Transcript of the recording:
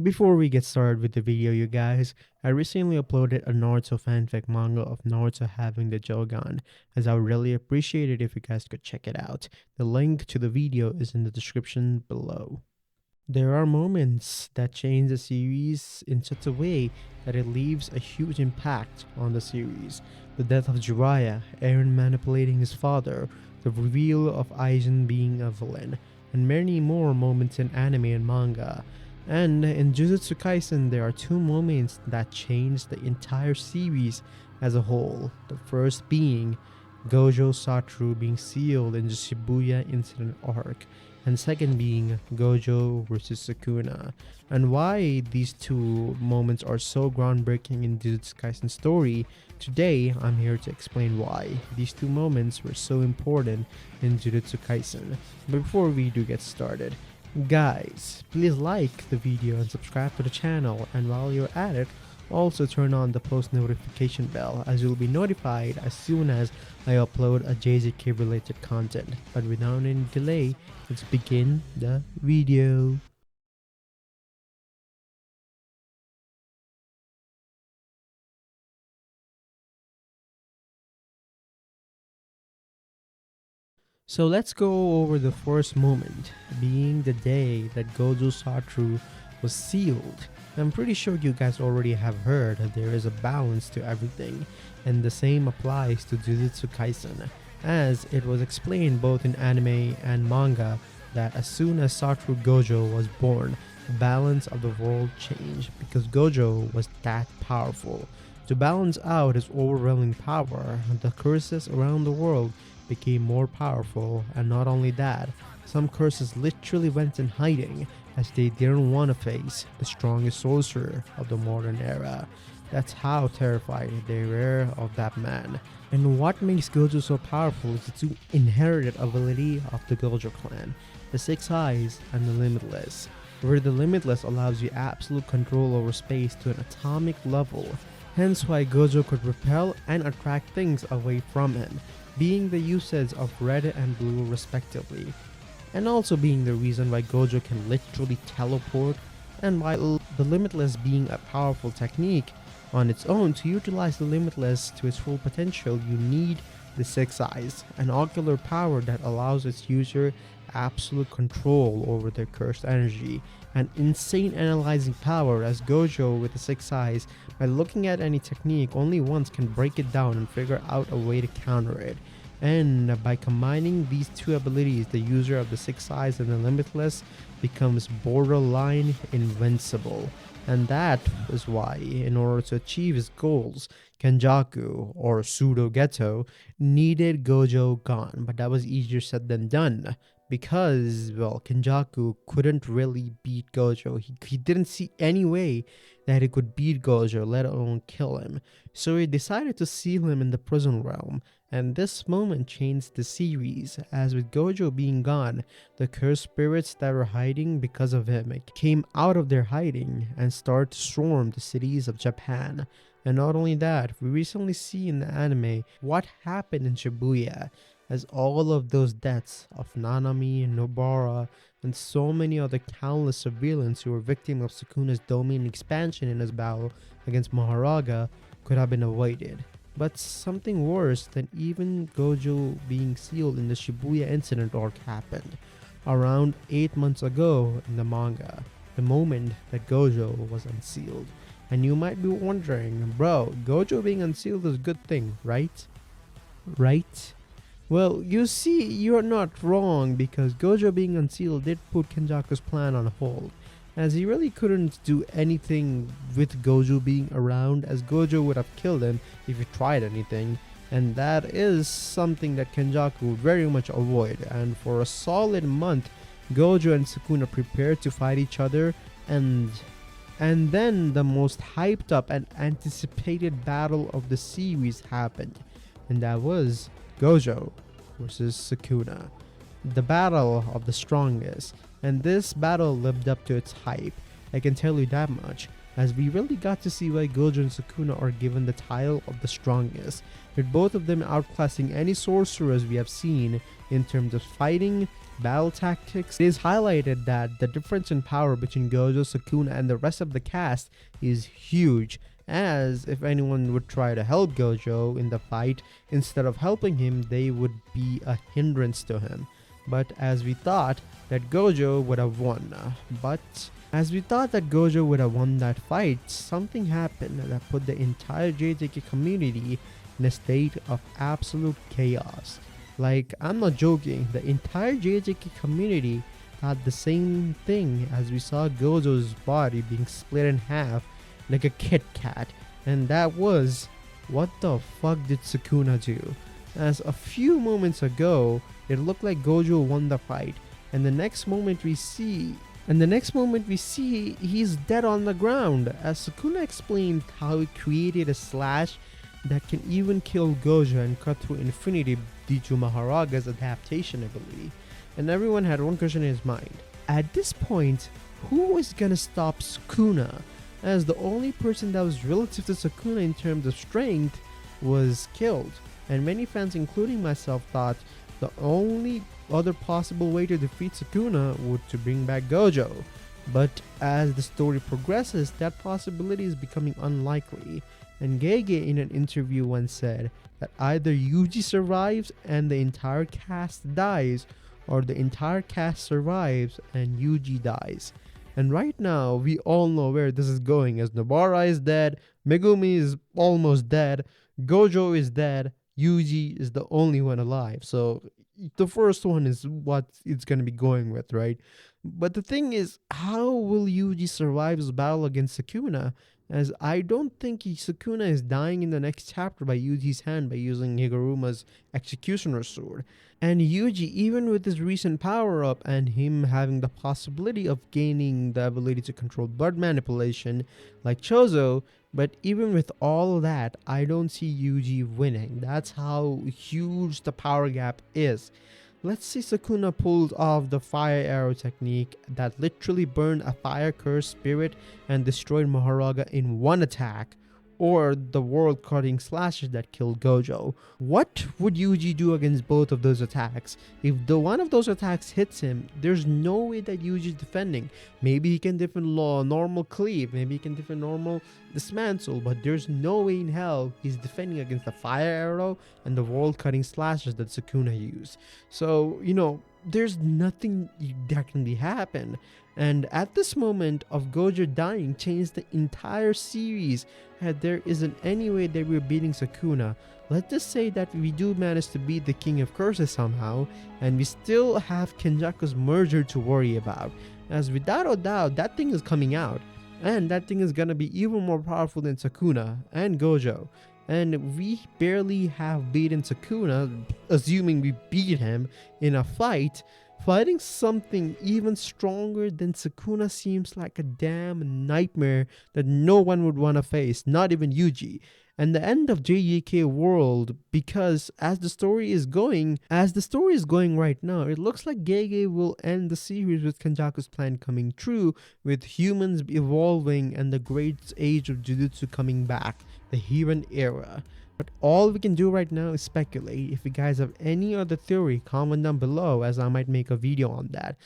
Before we get started with the video, you guys, I recently uploaded a Naruto fanfic manga of Naruto having the Jogan, as I would really appreciate it if you guys could check it out. The link to the video is in the description below. There are moments that change the series in such a way that it leaves a huge impact on the series. The death of Jiraiya, Eren manipulating his father, the reveal of Aizen being a villain, and many more moments in anime and manga. And in Jujutsu Kaisen, there are two moments that change the entire series as a whole. The first being Gojo Satoru being sealed in the Shibuya incident arc, and second being Gojo versus Sukuna. And why these two moments are so groundbreaking in Jujutsu Kaisen story, today I'm here to explain why these two moments were so important in Jujutsu Kaisen. But before we do get started, guys, please like the video and subscribe to the channel, and while you're at it, also turn on the post notification bell, as you'll be notified as soon as I upload a JJK related content. But without any delay, let's begin the video. So let's go over the first moment, being the day that Gojo Satoru was sealed. I'm pretty sure you guys already have heard that there is a balance to everything, and the same applies to Jujutsu Kaisen, as it was explained both in anime and manga that as soon as Satoru Gojo was born, the balance of the world changed because Gojo was that powerful. To balance out his overwhelming power, the curses around the world became more powerful, and not only that, some curses literally went in hiding as they didn't want to face the strongest sorcerer of the modern era. That's how terrified they were of that man. And what makes Gojo so powerful is the two inherited ability of the Gojo clan, the Six Eyes and the Limitless, where the Limitless allows you absolute control over space to an atomic level, hence why Gojo could repel and attract things away from him, being the usage of red and blue respectively, and also being the reason why Gojo can literally teleport, and while the Limitless being a powerful technique on its own, to utilize the Limitless to its full potential, you need the Six Eyes, an ocular power that allows its user absolute control over their cursed energy, an insane analyzing power, as Gojo with the Six Eyes, by looking at any technique only once, can break it down and figure out a way to counter it. And by combining these two abilities, the user of the Six Eyes and the Limitless becomes borderline invincible. And that is why, in order to achieve his goals, Kenjaku, or Pseudo Geto, needed Gojo gone. But that was easier said than done, because, well, Kenjaku couldn't really beat Gojo. He didn't see any way that he could beat Gojo, let alone kill him. So he decided to seal him in the prison realm. And this moment changed the series, as with Gojo being gone, the cursed spirits that were hiding because of him came out of their hiding and started to swarm the cities of Japan. And not only that, we recently see in the anime what happened in Shibuya, as all of those deaths of Nanami, Nobara, and so many other countless civilians who were victims of Sukuna's domain expansion in his battle against Maharaga could have been avoided. But something worse than even Gojo being sealed in the Shibuya incident arc happened around 8 months ago in the manga, the moment that Gojo was unsealed. And you might be wondering, bro, Gojo being unsealed is a good thing, right? Right? Well, you see, you're not wrong, because Gojo being unsealed did put Kenjaku's plan on hold, as he really couldn't do anything with Gojo being around, as Gojo would have killed him if he tried anything, and that is something that Kenjaku would very much avoid. And for a solid month, Gojo and Sukuna prepared to fight each other, and then the most hyped up and anticipated battle of the series happened, and that was Gojo versus Sukuna, the battle of the strongest. And this battle lived up to its hype, I can tell you that much, as we really got to see why Gojo and Sukuna are given the title of the strongest, with both of them outclassing any sorcerers we have seen in terms of fighting, battle tactics. It is highlighted that the difference in power between Gojo, Sukuna, and the rest of the cast is huge, as if anyone would try to help Gojo in the fight, instead of helping him, they would be a hindrance to him. But as we thought that Gojo would have won, that fight, something happened that put the entire JJK community in a state of absolute chaos. Like, I'm not joking, the entire JJK community had the same thing as we saw Gojo's body being split in half like a Kit Kat, and that was, what the fuck did Sukuna do? As a few moments ago, it looked like Gojo won the fight, and the next moment we see he's dead on the ground, as Sukuna explained how he created a slash that can even kill Gojo and cut through infinity due to Maharaga's adaptation ability. And everyone had one question in his mind. At this point, who is gonna stop Sukuna? As the only person that was relative to Sukuna in terms of strength was killed. And many fans, including myself, thought the only other possible way to defeat Sukuna would to bring back Gojo. But as the story progresses, that possibility is becoming unlikely. And Gege in an interview once said that either Yuji survives and the entire cast dies, or the entire cast survives and Yuji dies. And right now, we all know where this is going, as Nobara is dead, Megumi is almost dead, Gojo is dead, Yuji is the only one alive. So the first one is what it's going to be going with, right? But the thing is, how will Yuji survive his battle against Sukuna? As I don't think Sukuna is dying in the next chapter by Yuji's hand by using Higuruma's Executioner Sword. And Yuji, even with his recent power up and him having the possibility of gaining the ability to control blood manipulation like Chozo, but even with all that, I don't see Yuji winning. That's how huge the power gap is. Let's say Sukuna pulled off the fire arrow technique that literally burned a fire cursed spirit and destroyed Maharaga in one attack, or the world-cutting slashes that killed Gojo. What would Yuji do against both of those attacks? If the one of those attacks hits him, there's no way that Yuji is defending. Maybe he can defend normal cleave, maybe he can defend normal dismantle, but there's no way in hell he's defending against the fire arrow and the world-cutting slashes that Sukuna used. So, there's nothing that can be happen. And at this moment of Gojo dying changed the entire series, and there isn't any way that we're beating Sukuna. Let's just say that we do manage to beat the King of Curses somehow, and we still have Kenjaku's merger to worry about, as without a doubt that thing is coming out, and that thing is gonna be even more powerful than Sukuna and Gojo. And we barely have beaten Sukuna, assuming we beat him in a fight. Fighting something even stronger than Sukuna seems like a damn nightmare that no one would want to face, not even Yuji. And the end of JJK world, because as the story is going right now, it looks like Gege will end the series with Kenjaku's plan coming true, with humans evolving and the great age of Jujutsu coming back, the Heian era. But all we can do right now is speculate. If you guys have any other theory, comment down below, as I might make a video on that.